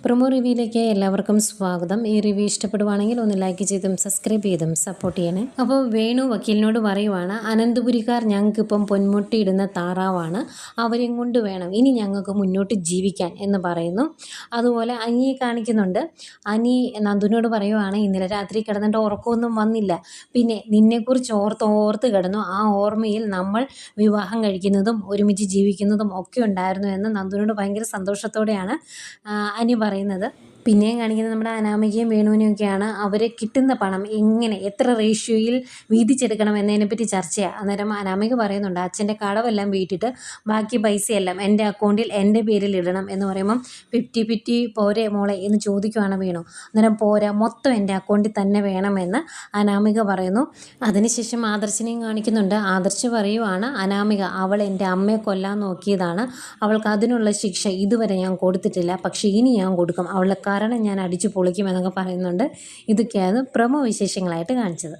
Promo റിവ്യൂയിലേക്ക് എല്ലാവർക്കും സ്വാഗതം. ഈ റിവ്യൂ ഇഷ്ടപ്പെടുവാണെങ്കിൽ ഒന്ന് ലൈക്ക് ചെയ്തും സബ്സ്ക്രൈബ് ചെയ്തും സപ്പോർട്ട് ചെയ്യണേ. അപ്പോൾ വേണു വക്കീലിനോട് പറയുവാണ്, അനന്തപുരിക്കാർ ഞങ്ങൾക്കിപ്പം പൊന്മുട്ടിയിടുന്ന താറാവാണ്, അവരെയും കൊണ്ട് വേണം ഇനി ഞങ്ങൾക്ക് മുന്നോട്ട് ജീവിക്കാൻ എന്ന് പറയുന്നു. അതുപോലെ അനിയെ കാണിക്കുന്നുണ്ട്. അനി നന്ദുവിനോട് പറയുവാണ്, ഇന്നലെ രാത്രി കിടന്നിട്ട് ഉറക്കമൊന്നും വന്നില്ല, പിന്നെ നിന്നെക്കുറിച്ച് ഓർത്ത് കിടന്നു, ആ ഓർമ്മയിൽ നമ്മൾ വിവാഹം കഴിക്കുന്നതും ഒരുമിച്ച് ജീവിക്കുന്നതും ഒക്കെ ഉണ്ടായിരുന്നു എന്ന് നന്ദുവിനോട് ഭയങ്കര സന്തോഷത്തോടെയാണ് അനി പറയുന്നത്. പിന്നെയും കാണിക്കുന്നത് നമ്മുടെ അനാമികയും വേണുവിനെയും ഒക്കെയാണ്. അവർ കിട്ടുന്ന പണം എങ്ങനെ എത്ര റേഷ്യോയിൽ വീതിച്ചെടുക്കണം എന്നതിനെപ്പറ്റി ചർച്ചയാണ്. അന്നേരം അനാമിക പറയുന്നുണ്ട്, അച്ഛൻ്റെ കടവെല്ലാം വീട്ടിട്ട് ബാക്കി പൈസയെല്ലാം എൻ്റെ അക്കൗണ്ടിൽ എൻ്റെ പേരിൽ ഇടണം എന്ന് പറയുമ്പം 50-50 പോരെ മോളെ എന്ന് ചോദിക്കുവാണ് വേണു. അന്നേരം പോരാ, മൊത്തം എൻ്റെ അക്കൗണ്ടിൽ തന്നെ വേണമെന്ന് അനാമിക പറയുന്നു. അതിനുശേഷം ആദർശിനെയും കാണിക്കുന്നുണ്ട്. ആദർശ് പറയുവാണ്, അനാമിക അവൾ എൻ്റെ അമ്മയെ കൊല്ലാൻ നോക്കിയതാണ്, അവൾക്ക് അതിനുള്ള ശിക്ഷ ഇതുവരെ ഞാൻ കൊടുത്തിട്ടില്ല, പക്ഷേ ഇനി ഞാൻ കൊടുക്കും, അവളെ കാരണം ഞാൻ അടിച്ചു പൊളിക്കും എന്നൊക്കെ പറയുന്നുണ്ട്. ഇതൊക്കെയാണ് പ്രമോ വിശേഷങ്ങളായിട്ട് കാണിച്ചത്.